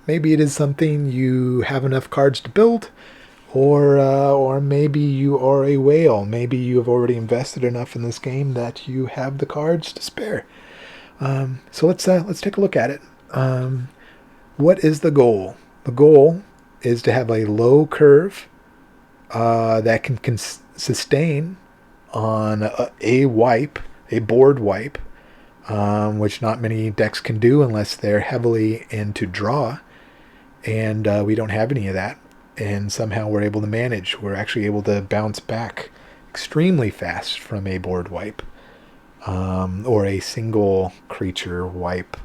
Maybe it is something you have enough cards to build, or maybe you are a whale. Maybe you have already invested enough in this game that you have the cards to spare. So let's take a look at it. What is the goal? The goal is to have a low curve that can sustain on a wipe, a board wipe, which not many decks can do unless they're heavily into draw, and we don't have any of that. And somehow we're able to manage. We're actually able to bounce back extremely fast from a board wipe, or a single creature wipe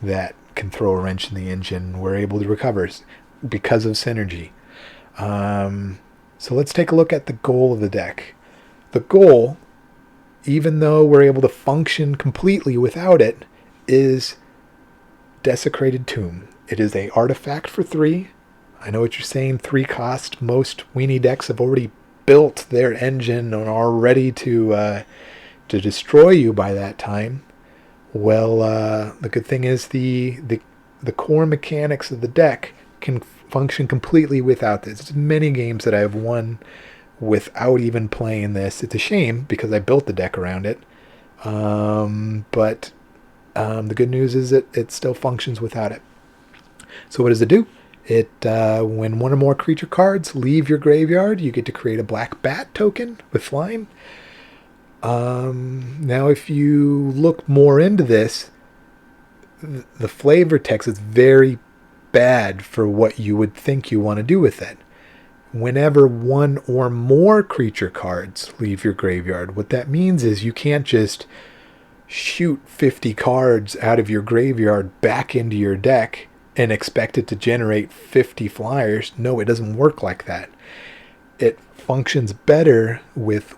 that can throw a wrench in the engine. We're able to recover because of synergy. So let's take a look at the goal of the deck. The goal, even though we're able to function completely without it, is Desecrated Tomb. It is a artifact for 3. I know what you're saying, 3 cost. Most weenie decks have already built their engine and are ready to destroy you by that time. Well, the good thing is the core mechanics of the deck can function completely without this. There's many games that I've won without even playing this. It's a shame because I built the deck around it. But the good news is it still functions without it. So what does it do? It when one or more creature cards leave your graveyard, you get to create a black bat token with flying. Now, if you look more into this, the flavor text is very bad for what you would think you want to do with it. Whenever one or more creature cards leave your graveyard, what that means is you can't just shoot 50 cards out of your graveyard back into your deck and expect it to generate 50 flyers. No, it doesn't work like that. It functions better with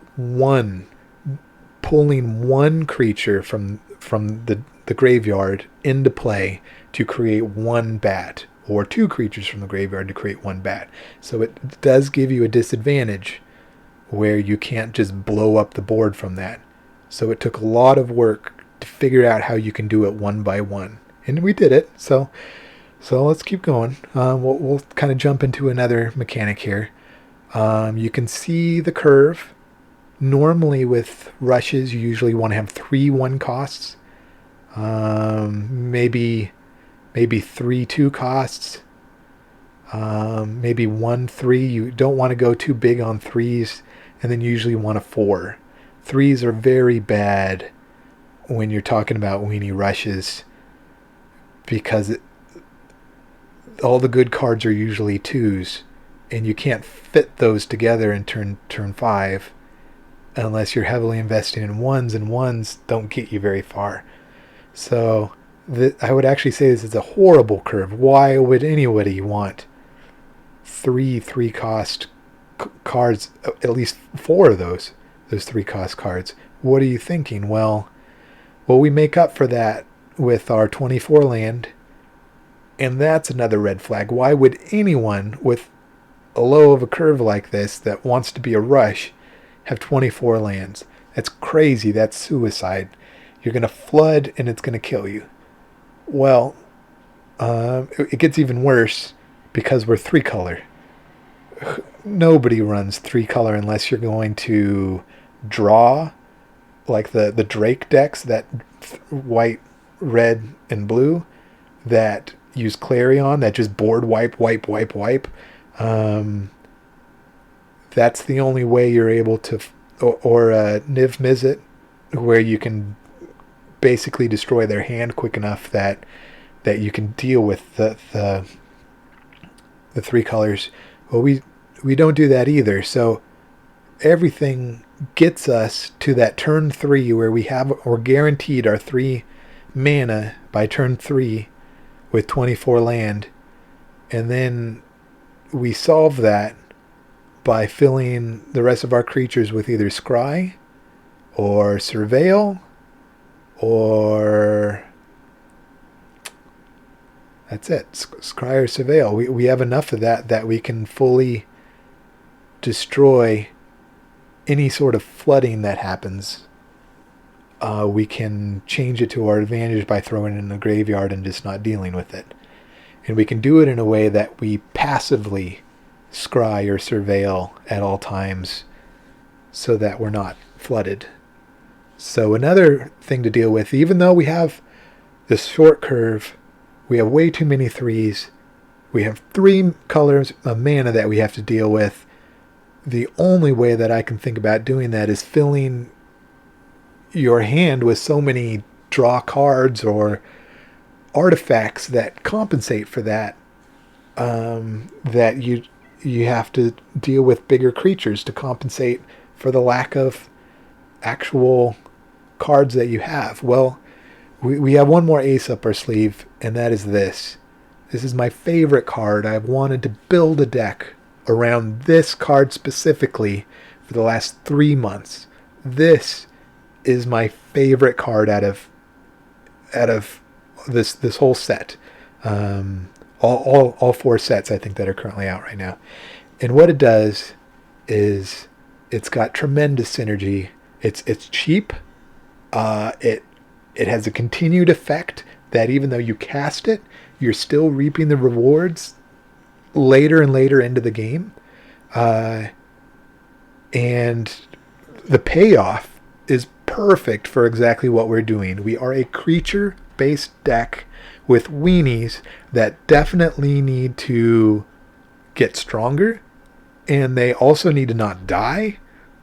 pulling one creature from the graveyard into play to create one bat, or 2 creatures from the graveyard to create 1 bat. So it does give you a disadvantage where you can't just blow up the board from that. So it took a lot of work to figure out how you can do it one by one, and we did it. So let's keep going. We'll kind of jump into another mechanic here. You can see the curve. Normally with rushes, you usually want to have 3 1 costs. Maybe 3 2 costs. Maybe 1 3. You don't want to go too big on 3s, and then you usually want a 4. 3s are very bad when you're talking about weenie rushes, because all the good cards are usually 2s, and you can't fit those together in turn 5 unless you're heavily investing in 1s, and 1s don't get you very far. So I would actually say this is a horrible curve. Why would anybody want 3 cost cards, at least 4 of those 3 cost cards? What are you thinking? Well, we make up for that with our 24 land, and that's another red flag. Why would anyone with a low of a curve like this that wants to be a rush have 24 lands? That's crazy. That's suicide. You're going to flood and it's going to kill you. Well, it gets even worse because we're 3 color. Nobody runs 3 color unless you're going to draw, like the Drake decks, that white, red, and blue that use Clarion, that just board wipe. That's the only way you're able to, or Niv Mizzet, where you can basically destroy their hand quick enough that you can deal with the 3 colors. Well, we don't do that either. So everything gets us to that turn 3 where we're guaranteed our 3 mana by turn 3 with 24 land, and then we solve that by filling the rest of our creatures with either Scry or Surveil, or that's it, Scry or Surveil. We have enough of that we can fully destroy any sort of flooding that happens. We can change it to our advantage by throwing it in the graveyard and just not dealing with it. And we can do it in a way that we passively scry or surveil at all times so that we're not flooded. So another thing to deal with, even though we have this short curve, we have way too many threes. We have 3 colors of mana that we have to deal with. The only way that I can think about doing that is filling your hand with so many draw cards or artifacts that compensate for that, that you have to deal with bigger creatures to compensate for the lack of actual cards that you have. Well, we have one more ace up our sleeve, and that is this. This is my favorite card. I've wanted to build a deck around this card specifically for the last 3 months. This is my favorite card out of this whole set. All 4 sets I think that are currently out right now. And what it does is it's got tremendous synergy. It's cheap. It has a continued effect that even though you cast it, you're still reaping the rewards later and later into the game. And the payoff is perfect for exactly what we're doing. We are a creature-based deck with weenies that definitely need to get stronger, and they also need to not die,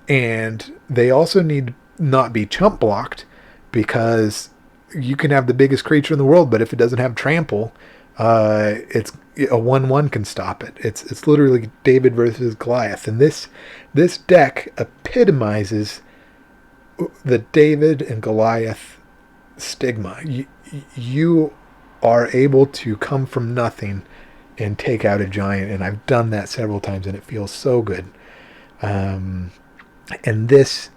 and they also need to not be chump blocked, because you can have the biggest creature in the world, but if it doesn't have trample, it's a 1/1 can stop it. It's literally David versus Goliath, and this deck epitomizes the David and Goliath stigma. You are able to come from nothing and take out a giant, and I've done that several times, and it feels so good. And this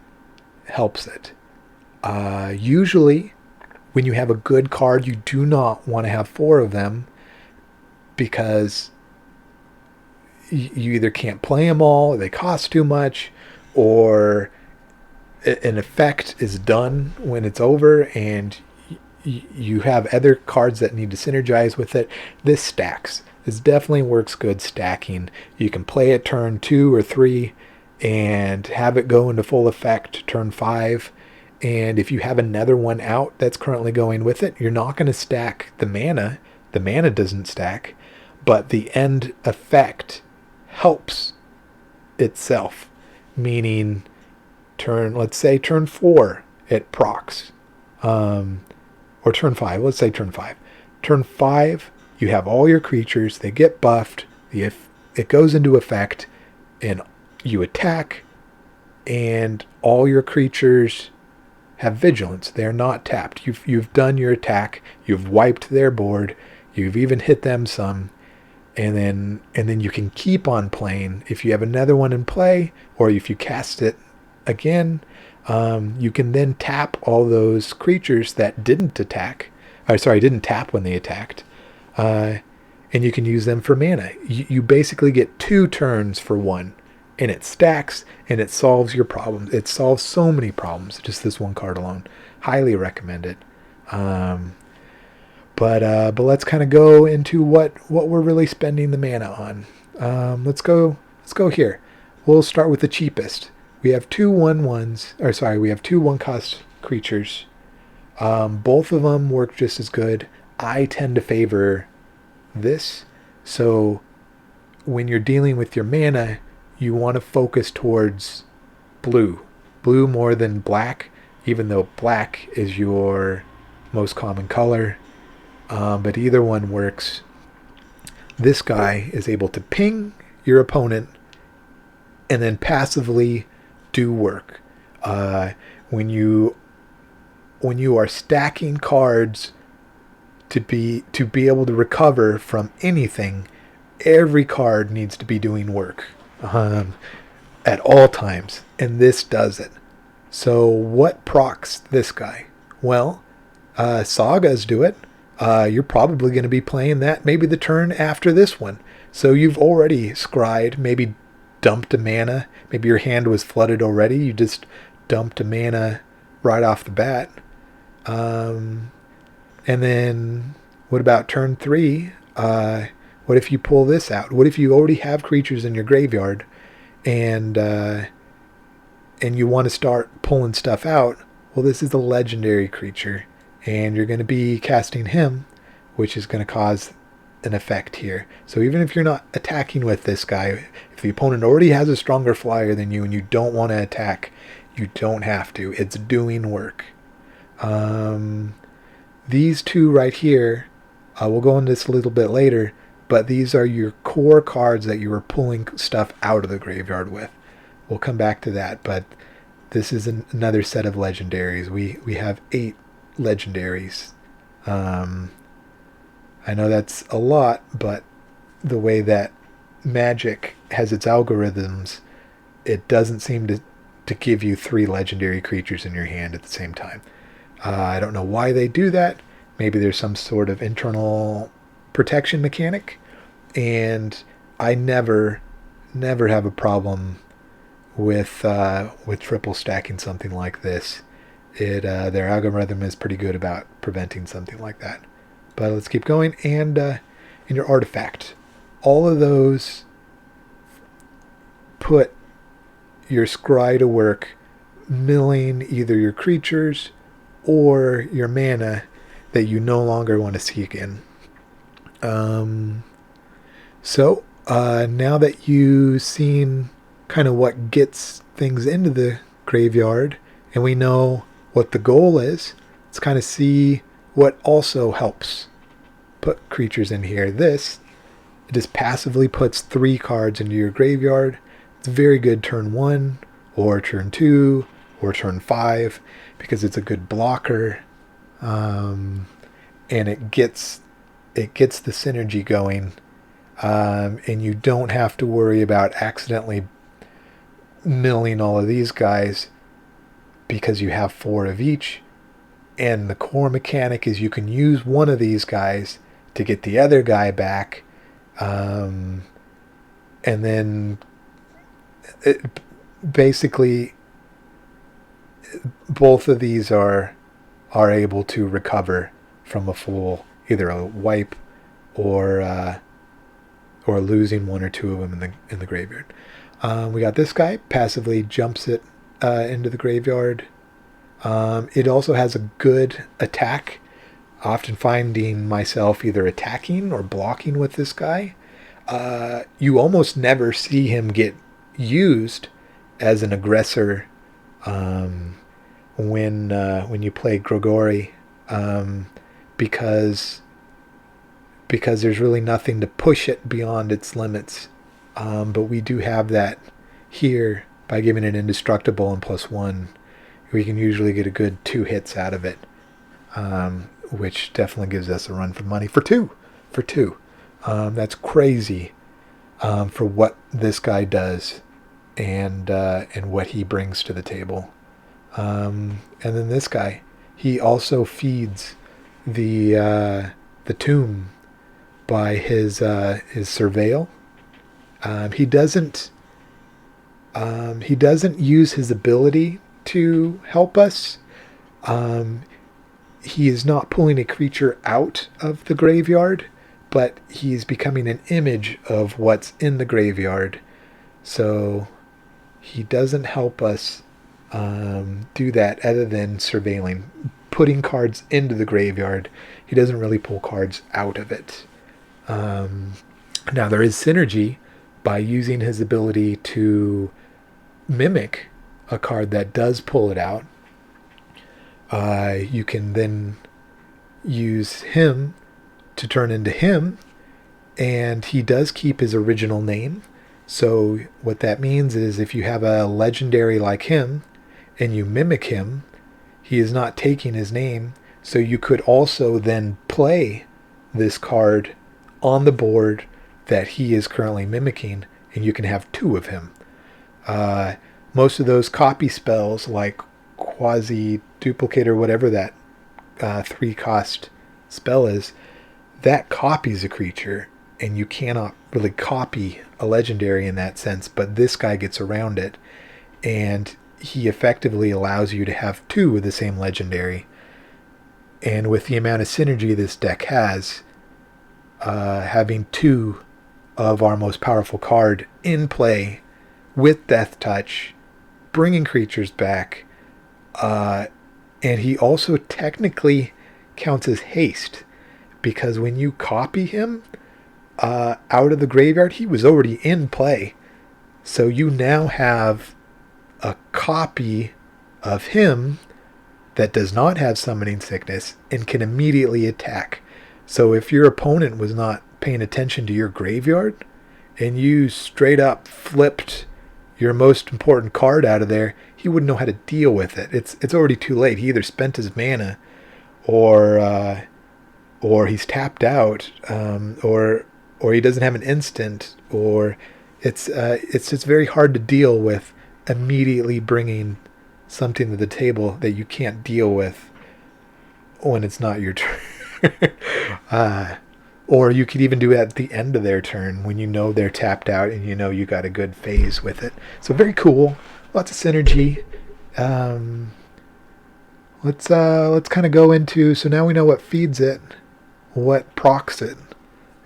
helps it. Usually, when you have a good card, you do not want to have 4 of them, because you either can't play them all, or they cost too much, or an effect is done when it's over, and you have other cards that need to synergize with it. This stacks. This definitely works good stacking. You can play it turn 2 or 3 and have it go into full effect turn 5. And if you have another one out that's currently going with it, you're not going to stack the mana. The mana doesn't stack, but the end effect helps itself. Meaning, let's say turn 4, it procs. Or turn 5, let's say turn 5. Turn 5, you have all your creatures, they get buffed, it goes into effect, and you attack, and all your creatures have vigilance. They're not tapped. You've done your attack, you've wiped their board, you've even hit them some, and then you can keep on playing. If you have another one in play, or if you cast it again, you can then tap all those creatures that didn't tap when they attacked, and you can use them for mana. You basically get 2 turns for 1, and it stacks, and it solves your problems. It solves so many problems, just this one card alone. Highly recommend it. But let's kind of go into what we're really spending the mana on. Let's go here. We'll start with the cheapest. We have 2 1/1s, we have 2 1-cost creatures. Both of them work just as good. I tend to favor this. So when you're dealing with your mana, you want to focus towards blue. Blue more than black, even though black is your most common color. But either one works. This guy is able to ping your opponent and then passively do work. When you are stacking cards to be able to recover from anything, every card needs to be doing work at all times, and this does it. So what procs this guy? Well, sagas do it. You're probably going to be playing that maybe the turn after this one. So you've already scryed, maybe dumped a mana. Maybe your hand was flooded already. You just dumped a mana right off the bat. And then what about turn 3? What if you pull this out? What if you already have creatures in your graveyard and you want to start pulling stuff out? Well, this is a legendary creature, and you're going to be casting him, which is going to cause an effect here. So even if you're not attacking with this guy, if the opponent already has a stronger flyer than you and you don't want to attack, you don't have to. It's doing work. These two right here, we'll go into this a little bit later, but these are your core cards that you were pulling stuff out of the graveyard with. We'll come back to that, but this is another set of legendaries. We have 8 legendaries. I know that's a lot, but the way that Magic has its algorithms, it doesn't seem to give you 3 legendary creatures in your hand at the same time. I don't know why they do that. Maybe there's some sort of internal protection mechanic, and I never have a problem with triple stacking something like this. Their algorithm is pretty good about preventing something like that. But let's keep going. And in your artifact, all of those put your scry to work, milling either your creatures or your mana that you no longer want to seek in. So now that you've seen kind of what gets things into the graveyard, and we know what the goal is, let's kind of see what also helps put creatures in here. It just passively puts 3 cards into your graveyard. It's very good turn 1 or turn 2 or turn 5 because it's a good blocker, and it gets the synergy going, and you don't have to worry about accidentally milling all of these guys because you have 4 of each. And the core mechanic is you can use one of these guys to get the other guy back, and then basically both of these are able to recover from a full, either a wipe or losing 1 or 2 of them in the graveyard. We got this guy passively jumps it into the graveyard. It also has a good attack. Often finding myself either attacking or blocking with this guy. You almost never see him get used as an aggressor when you play Grigori, because there's really nothing to push it beyond its limits. But we do have that here by giving it indestructible and +1. We can usually get a good 2 hits out of it, which definitely gives us a run for money for two. That's crazy for what this guy does and what he brings to the table. And then this guy, he also feeds the tomb by his surveil. He doesn't use his ability to help us. He is not pulling a creature out of the graveyard, but he's becoming an image of what's in the graveyard. So he doesn't help us do that other than surveilling, putting cards into the graveyard. He doesn't really pull cards out of it. Now there is synergy by using his ability to mimic a card that does pull it out. You can then use him to turn into him, and he does keep his original name. So what that means is if you have a legendary like him and you mimic him, he is not taking his name. So you could also then play this card on the board that he is currently mimicking, and you can have 2 of him. Most of those copy spells like quasi-duplicate or whatever that 3-cost spell is, that copies a creature, and you cannot really copy a legendary in that sense, but this guy gets around it, and he effectively allows you to have 2 of the same legendary. And with the amount of synergy this deck has, having 2 of our most powerful card in play with Death Touch, bringing creatures back, and he also technically counts as haste, because when you copy him out of the graveyard, he was already in play. So you now have a copy of him that does not have summoning sickness and can immediately attack. So if your opponent was not paying attention to your graveyard and you straight up flipped your most important card out of there, he wouldn't know how to deal with it. It's already too late. He either spent his mana or he's tapped out, or he doesn't have an instant, or it's just very hard to deal with immediately bringing something to the table that you can't deal with when it's not your turn. Or you could even do it at the end of their turn when you know they're tapped out and you know you got a good phase with it. So very cool. Lots of synergy. Let's kind of go into, so now we know what feeds it, what procs it.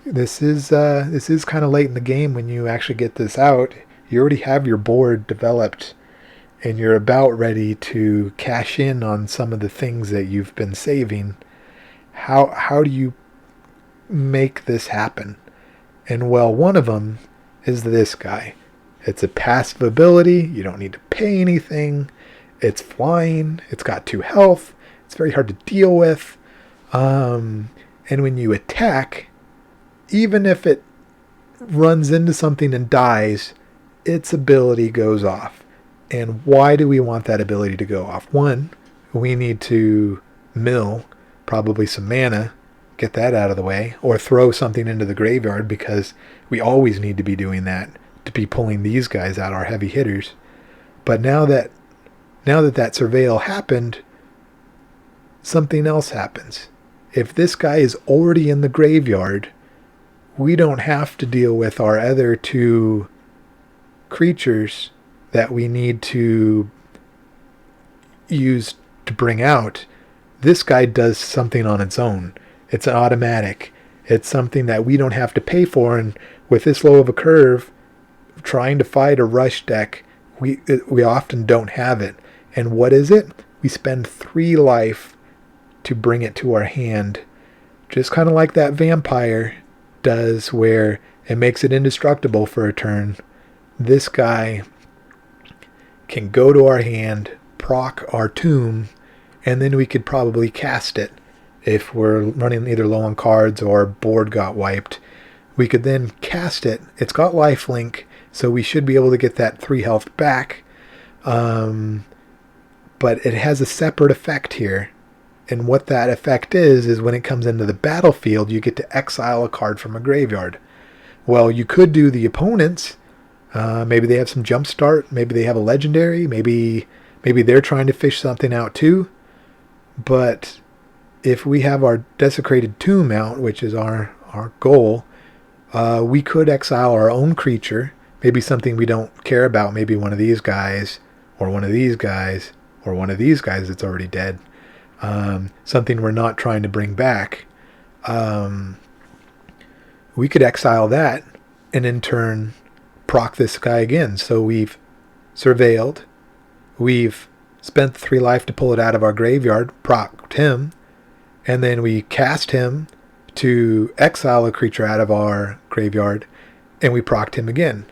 This is kind of late in the game when you actually get this out. You already have your board developed and you're about ready to cash in on some of the things that you've been saving. How do you make this happen? And well, one of them is this guy. It's a passive ability. You don't need to pay anything. It's flying. It's got 2 health. It's very hard to deal with. And when you attack, even if it runs into something and dies, its ability goes off. And why do we want that ability to go off? One, we need to mill probably some mana, get that out of the way, or throw something into the graveyard, because we always need to be doing that to be pulling these guys out, our heavy hitters. But now that surveil happened, something else happens. If this guy is already in the graveyard, we don't have to deal with our other 2 creatures that we need to use to bring out. This guy does something on its own. It's an automatic. It's something that we don't have to pay for, and with this low of a curve, trying to fight a rush deck, we often don't have it. And what is it? We spend 3 life to bring it to our hand. Just kind of like that vampire does, where it makes it indestructible for a turn. This guy can go to our hand, proc our tomb, and then we could probably cast it. If we're running either low on cards or board got wiped, we could then cast it. It's got lifelink, so we should be able to get that 3 health back. But it has a separate effect here. And what that effect is when it comes into the battlefield, you get to exile a card from a graveyard. Well, you could do the opponents. Maybe they have some jump start. Maybe they have a legendary. Maybe they're trying to fish something out too. But if we have our desecrated tomb out, which is our goal, we could exile our own creature. Maybe something we don't care about. Maybe one of these guys, or one of these guys, or one of these guys that's already dead. Something we're not trying to bring back. We could exile that and in turn proc this guy again. So we've surveilled. We've spent 3 life to pull it out of our graveyard, procced him, and then we cast him to exile a creature out of our graveyard, and we procced him again.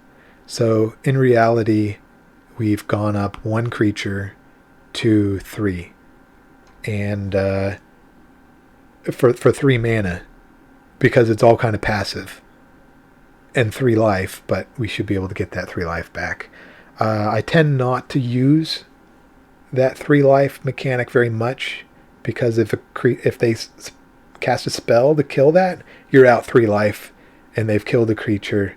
So in reality, we've gone up 1 creature to 3. And for 3 mana, because it's all kind of passive. And 3 life, but we should be able to get that 3 life back. I tend not to use that 3 life mechanic very much, because if they cast a spell to kill that, you're out 3 life, and they've killed the creature,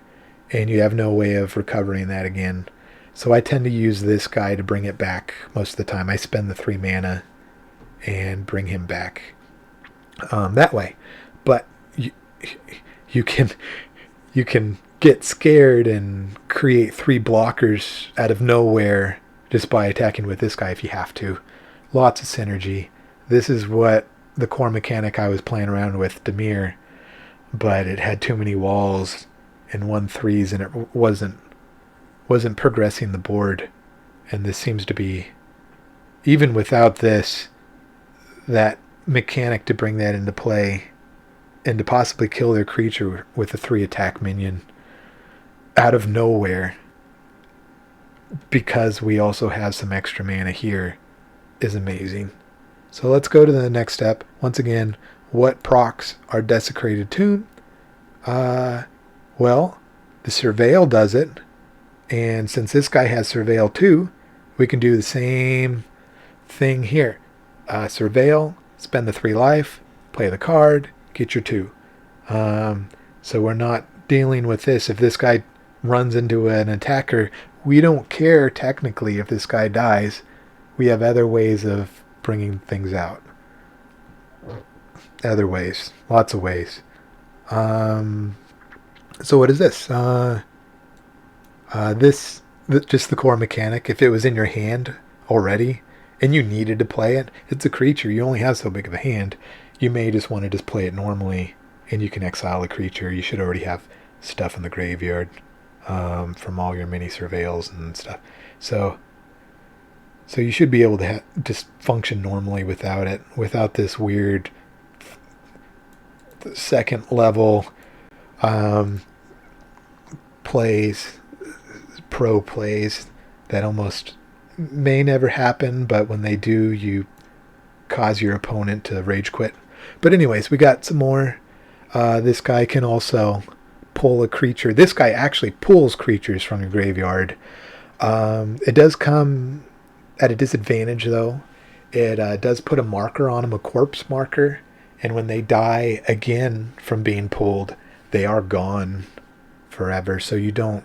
and you have no way of recovering that again. So I tend to use this guy to bring it back most of the time. I spend the 3 mana and bring him back that way. But you can get scared and create 3 blockers out of nowhere just by attacking with this guy if you have to. Lots of synergy. This is what the core mechanic I was playing around with, Dimir. but it had too many walls and 1/3s, and it wasn't progressing the board. And this seems to be, even without this, that mechanic to bring that into play and to possibly kill their creature with a 3 attack minion out of nowhere, because we also have some extra mana here, is amazing. So let's go to the next step. Once again, what procs are Desecrated Tomb? Well, the Surveil does it, and since this guy has Surveil too, we can do the same thing here. Surveil, spend the 3 life, play the card, get your 2. So we're not dealing with this. If this guy runs into an attacker, we don't care technically if this guy dies. We have other ways of bringing things out. Other ways. Lots of ways. So what is this? Just the core mechanic. If it was in your hand already and you needed to play it, it's a creature. You only have so big of a hand. You may just want to just play it normally, and you can exile a creature. You should already have stuff in the graveyard from all your mini surveils and stuff. So you should be able to just function normally without it, without this weird second level plays, pro plays that almost may never happen, but when they do, you cause your opponent to rage quit. But anyways, we got some more. This guy can also pull a creature. This guy actually pulls creatures from your graveyard. It does come at a disadvantage, though. It does put a marker on them, a corpse marker, and when they die again from being pulled, they are gone forever. So you don't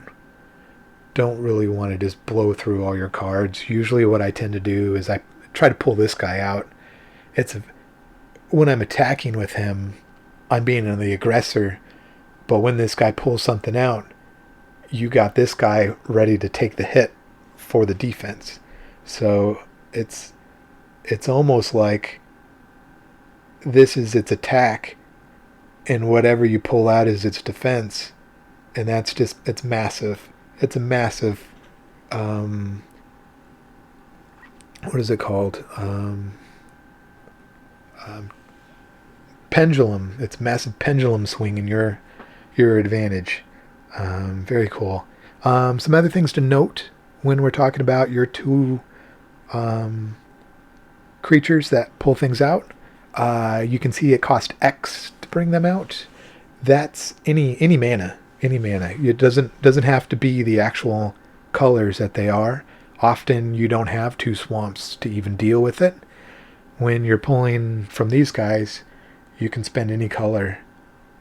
really want to just blow through all your cards. Usually what I tend to do is I try to pull this guy out. When I'm attacking with him, I'm being the aggressor, but when this guy pulls something out, you got this guy ready to take the hit for the defense. So it's almost like this is its attack, and whatever you pull out is its defense, and it's massive. It's a massive, what is it called? Pendulum. It's massive pendulum swing in your advantage. Very cool. Some other things to note when we're talking about your 2 creatures that pull things out. You can see it cost X to bring them out. That's any mana. Any mana. It doesn't have to be the actual colors that they are. Often you don't have 2 swamps to even deal with it. When you're pulling from these guys, you can spend any color.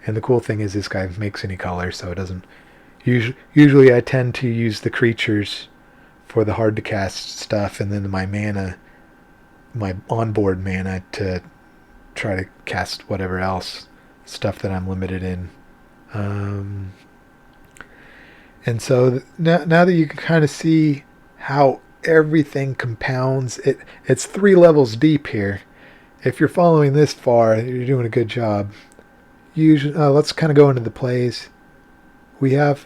And the cool thing is this guy makes any color, so it doesn't. Usually I tend to use the creatures for the hard to cast stuff, and then my mana, my onboard mana, to try to cast whatever else stuff that I'm limited in. And so now that you can kind of see how everything compounds, it's 3 levels deep here. If you're following this far, you're doing a good job. Usually, let's kind of go into the plays. We have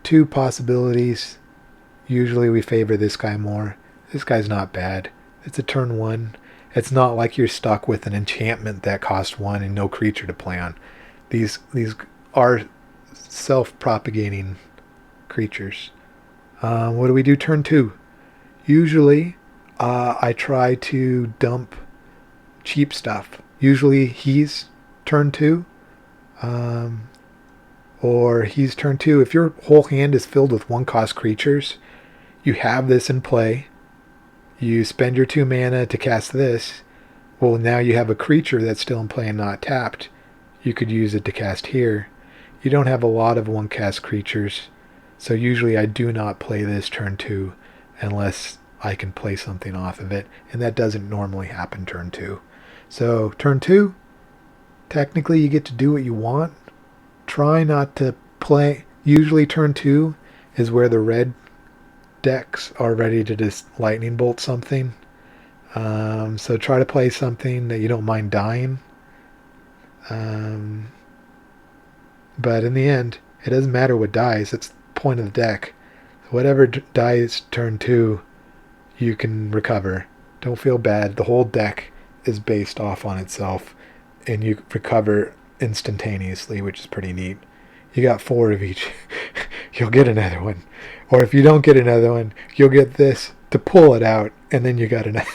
2 possibilities. Usually we favor this guy more. This guy's not bad. It's a turn 1. It's not like you're stuck with an enchantment that costs 1 and no creature to play on. These are self-propagating creatures. What do we do turn 2? Usually I try to dump cheap stuff. Usually he's turn 2, or he's turn 2. If your whole hand is filled with 1-cost creatures, you have this in play. You spend your 2 mana to cast this. Well, now you have a creature that's still in play and not tapped. You could use it to cast here. You don't have a lot of 1-cast creatures, so usually I do not play this turn 2 unless I can play something off of it, and that doesn't normally happen turn 2. So turn 2, technically you get to do what you want. Try not to play. Usually turn 2 is where the red decks are ready to just lightning bolt something. So try to play something that you don't mind dying. But in the end, it doesn't matter what dies. It's the point of the deck. Whatever dies turn 2, you can recover. Don't feel bad. The whole deck is based off on itself, and you recover instantaneously, which is pretty neat. You got 4 of each. You'll get another one. Or if you don't get another one, you'll get this to pull it out, and then you got another.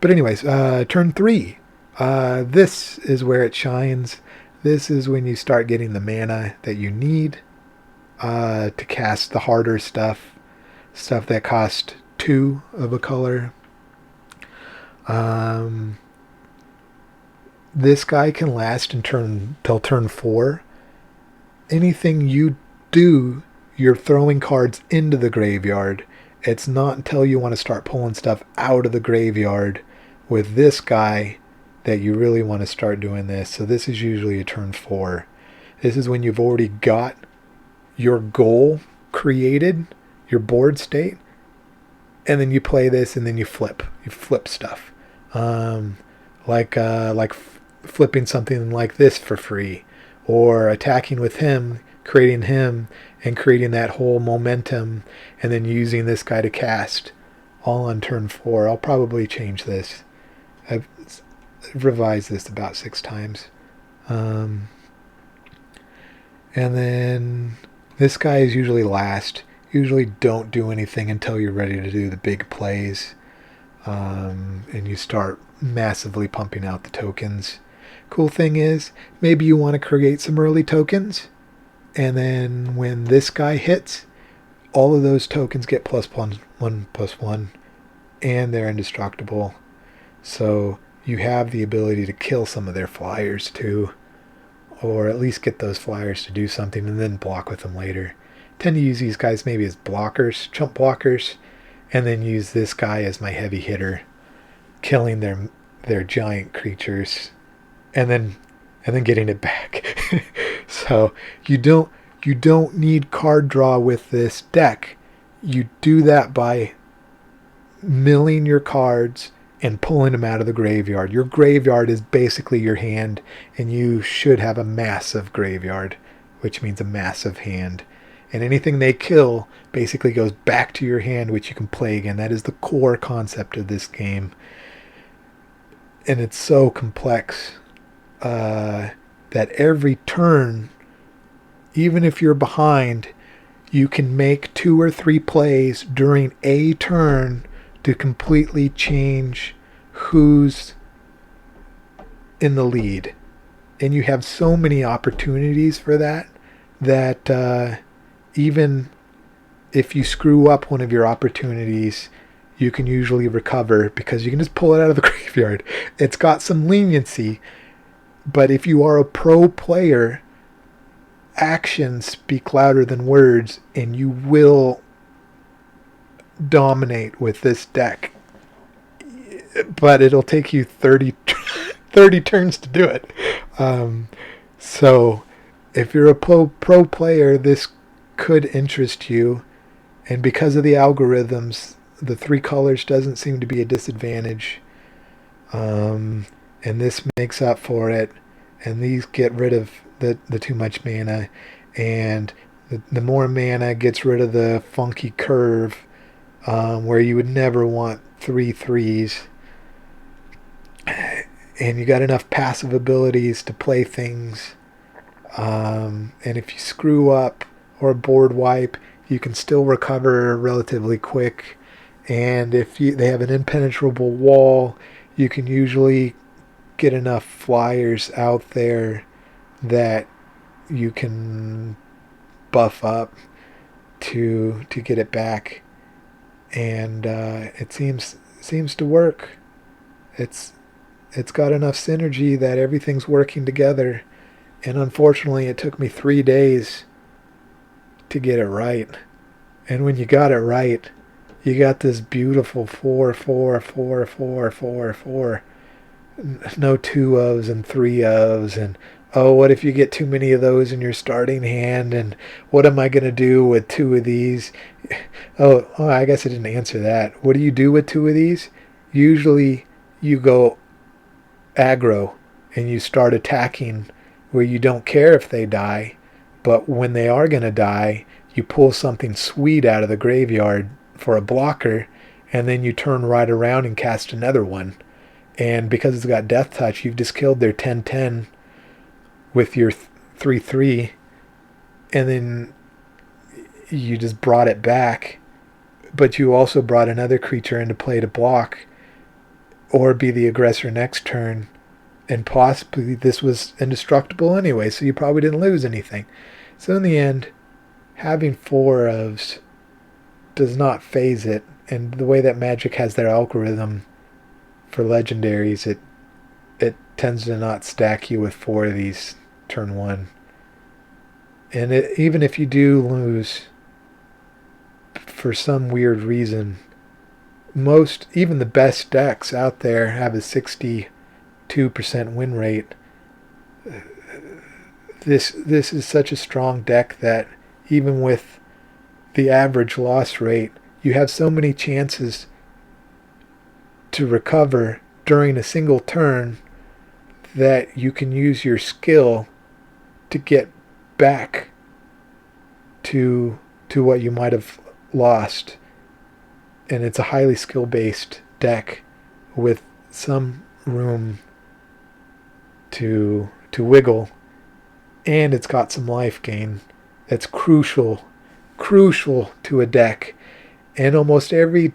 But anyways, turn 3. This is where it shines. This is when you start getting the mana that you need to cast the harder stuff that cost 2 of a color. This guy can last until turn 4. Anything you do, you're throwing cards into the graveyard. It's not until you want to start pulling stuff out of the graveyard with this guy that you really want to start doing this. So this is usually a turn 4. This is when you've already got your goal created, your board state, and then you play this, and then you flip stuff, like flipping something like this for free, or attacking with him, creating him, and creating that whole momentum, and then using this guy to cast, all on turn 4. I'll probably change this. I've revised this about 6 times. And then this guy is usually last. Usually don't do anything until you're ready to do the big plays. And you start massively pumping out the tokens. Cool thing is, maybe you want to create some early tokens, and then when this guy hits, all of those tokens get +1/+1, and they're indestructible. So you have the ability to kill some of their flyers too, or at least get those flyers to do something and then block with them later. Tend to use these guys maybe as blockers, chump blockers, and then use this guy as my heavy hitter, killing their giant creatures, and then getting it back. So you don't need card draw with this deck. You do that by milling your cards and pulling them out of the graveyard. Your graveyard is basically your hand, and you should have a massive graveyard, which means a massive hand. And anything they kill basically goes back to your hand, which you can play again. That is the core concept of this game. And it's so complex that every turn, even if you're behind, you can make 2 or 3 plays during a turn to completely change who's in the lead. And you have so many opportunities for that even if you screw up one of your opportunities, you can usually recover because you can just pull it out of the graveyard. It's got some leniency, but if you are a pro player, actions speak louder than words, and you will dominate with this deck. But it'll take you 30 turns to do it. So if you're a pro player, this could interest you. And because of the algorithms, the 3 colors doesn't seem to be a disadvantage. And this makes up for it. And these get rid of the too much mana. And the more mana gets rid of the funky curve, where you would never want 3 3s. And you got enough passive abilities to play things. And if you screw up or board wipe, you can still recover relatively quick. And if they have an impenetrable wall, you can usually get enough flyers out there that you can buff up to get it back. And it seems to work. It's got enough synergy that everything's working together. And unfortunately, it took me 3 days to get it right. And when you got it right, you got this beautiful 4/4/4/4/4/4. No 2 ofs and 3 ofs. And oh, what if you get too many of those in your starting hand? And what am I going to do with 2 of these? Oh, I guess I didn't answer that. What do you do with 2 of these? Usually you go aggro and you start attacking where you don't care if they die, but when they are going to die, you pull something sweet out of the graveyard for a blocker, and then you turn right around and cast another one. And because it's got Death Touch, you've just killed their 10/10 with your 3/3, and then you just brought it back, but you also brought another creature into play to block or be the aggressor next turn, and possibly this was indestructible anyway, so you probably didn't lose anything. So in the end, having 4 ofs does not phase it, and the way that Magic has their algorithm for legendaries, it tends to not stack you with 4 of these turn 1. And even if you do lose for some weird reason, even the best decks out there have a 62% win rate. This is such a strong deck that even with the average loss rate, you have so many chances to recover during a single turn that you can use your skill to get back to what you might have lost. And it's a highly skill-based deck with some room to wiggle, and it's got some life gain that's crucial to a deck. And almost every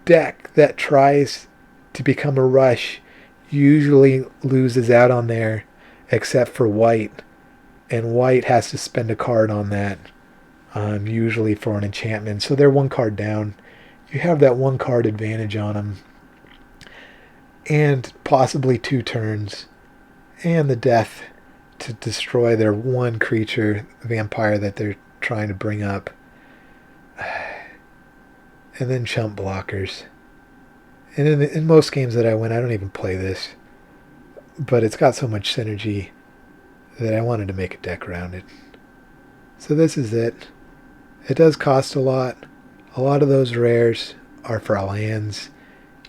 deck that tries to become a rush usually loses out on there, except for white, and white has to spend a card on that, usually for an enchantment. So they're 1 card down. You have that 1 card advantage on them, and possibly 2 turns, and the death to destroy their 1 creature vampire that they're trying to bring up, and then chump blockers. And in most games that I win, I don't even play this, but it's got so much synergy that I wanted to make a deck around it. So this is it. It does cost a lot. A lot of those rares are for lands.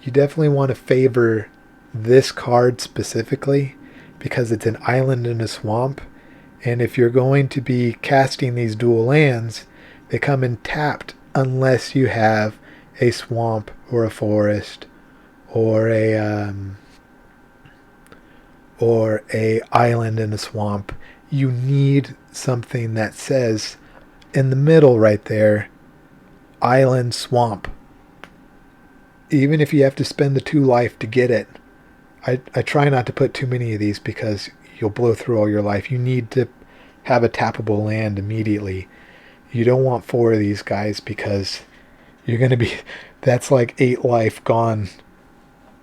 You definitely want to favor this card specifically because it's an island in a swamp. And if you're going to be casting these dual lands, they come in tapped unless you have a swamp or a forest or a island in a swamp. You need something that says in the middle right there, island swamp. Even if you have to spend the 2 life to get it. I try not to put too many of these because you'll blow through all your life. You need to have a tappable land immediately. You don't want 4 of these guys because you're going to be, that's like 8 life gone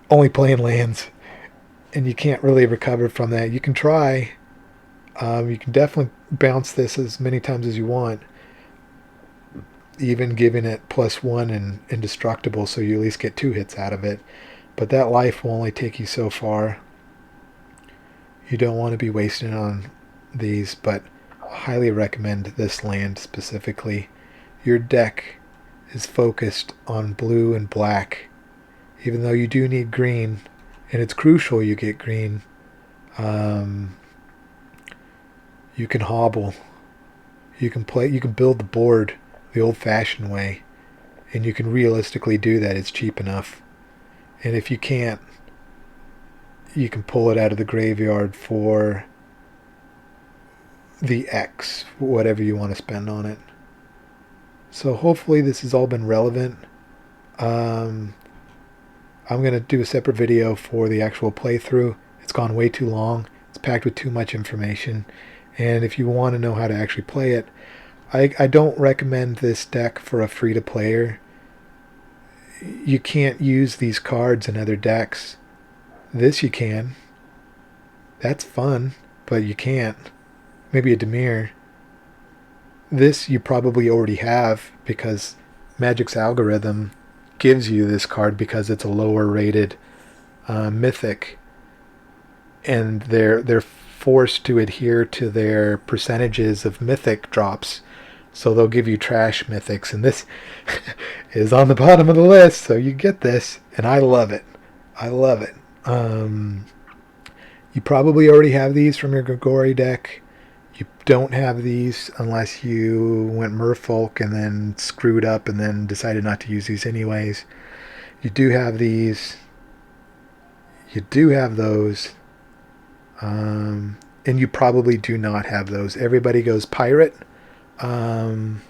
only playing lands, and you can't really recover from that. You can try. You can definitely bounce this as many times as you want, even giving it +1 and indestructible, so you at least get 2 hits out of it. But that life will only take you so far. You don't want to be wasting on these, but I highly recommend this land specifically. Your deck is focused on blue and black, even though you do need green, and it's crucial you get green. You can hobble. You can build the board the old-fashioned way, and you can realistically do that. It's cheap enough. And if you can't, you can pull it out of the graveyard for the X, whatever you want to spend on it. So hopefully this has all been relevant. I'm going to do a separate video for the actual playthrough. It's gone way too long. It's packed with too much information. And if you want to know how to actually play it, I don't recommend this deck for a free-to-player. You can't use these cards in other decks. This you can. That's fun, but you can't. Maybe a Dimir. This you probably already have because Magic's algorithm gives you this card because it's a lower rated mythic, and they're forced to adhere to their percentages of mythic drops, so they'll give you trash mythics, and this is on the bottom of the list, so you get this, and I love it. You probably already have these from your Grigori deck. You don't have these unless you went Merfolk and then screwed up and then decided not to use these anyways. You do have these. You do have those. And you probably do not have those. Everybody goes Pirate. And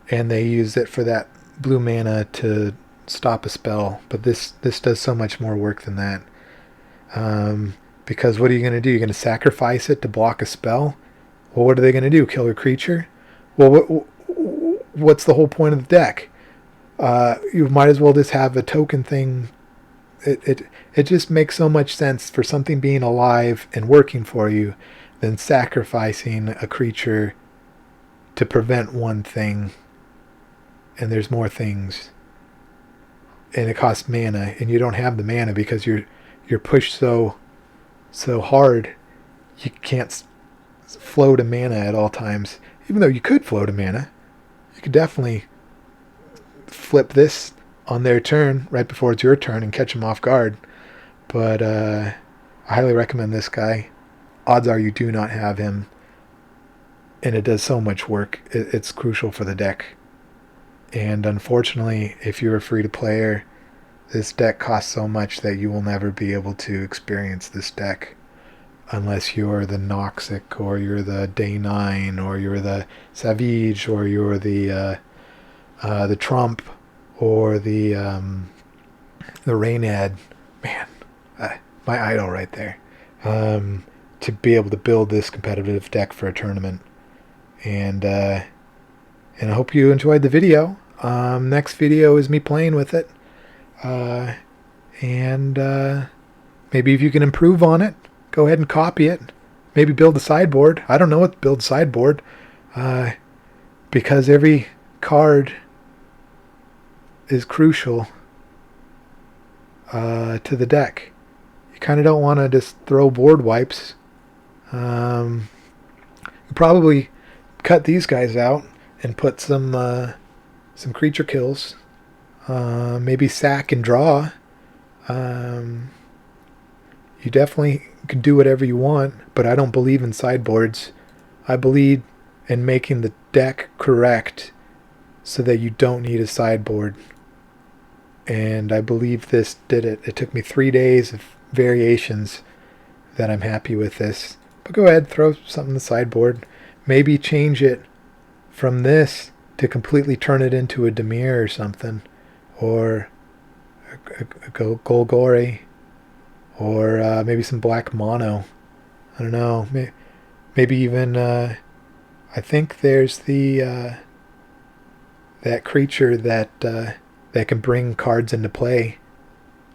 they use it for that blue mana to stop a spell. But this does so much more work than that. Because what are you going to do? You're going to sacrifice it to block a spell? Well, what are they going to do? Kill a creature? Well, what's the whole point of the deck? You might as well just have a token thing. It just makes so much sense for something being alive and working for you than sacrificing a creature to prevent one thing. And there's more things. And it costs mana, and you don't have the mana because you're pushed so hard you can't flow to mana at all times. Even though you could flow to mana, you could definitely flip this on their turn right before it's your turn and catch them off guard. But I highly recommend this guy. Odds are you do not have him, and it does so much work. It's crucial for the deck. And unfortunately, if you're a free-to-player, this deck costs so much that you will never be able to experience this deck unless you're the Noxic, or you're the Day 9, or you're the Savage, or you're the Trump, or the Reynad. Man, my idol right there. To be able to build this competitive deck for a tournament. And I hope you enjoyed the video. Next video is me playing with it. And maybe if you can improve on it, go ahead and copy it. Maybe build a sideboard. I don't know what to build sideboard. Because every card is crucial to the deck. You kind of don't want to just throw board wipes. You probably cut these guys out and put some creature kills. Maybe sack and draw. You definitely can do whatever you want, but I don't believe in sideboards. I believe in making the deck correct so that you don't need a sideboard. And I believe this did it. It took me 3 days of variations that I'm happy with this. But go ahead, throw something in the sideboard. Maybe change it from this to completely turn it into a Dimir or something. Or a Golgori. Or maybe some black mono. I don't know. Maybe even I think there's the that creature that can bring cards into play.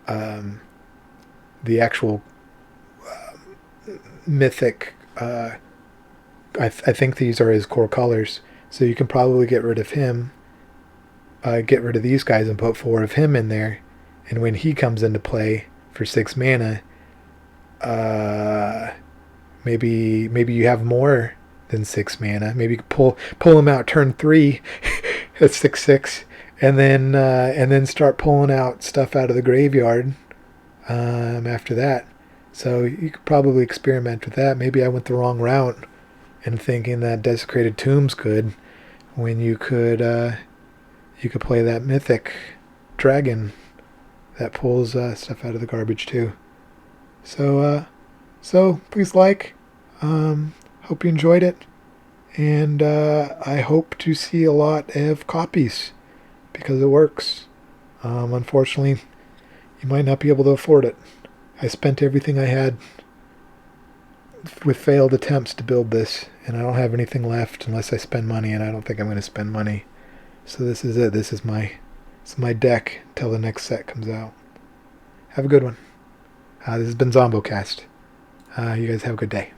The actual mythic. I think these are his core colors. So you can probably get rid of him. Get rid of these guys and put 4 of him in there. And when he comes into play for 6 mana, maybe you have more than 6 mana. Maybe you can pull him out turn 3 at 6/6, and then start pulling out stuff out of the graveyard after that. So you could probably experiment with that. Maybe I went the wrong route in thinking that Desecrated Tomb's good, when you could play that mythic dragon that pulls stuff out of the garbage too. So please like. Hope you enjoyed it, and I hope to see a lot of copies because it works. Unfortunately, you might not be able to afford it. I spent everything I had with failed attempts to build this, and I don't have anything left unless I spend money, and I don't think I'm going to spend money. So this is it. This is my deck till the next set comes out. Have a good one. This has been ZomboCast. You guys have a good day.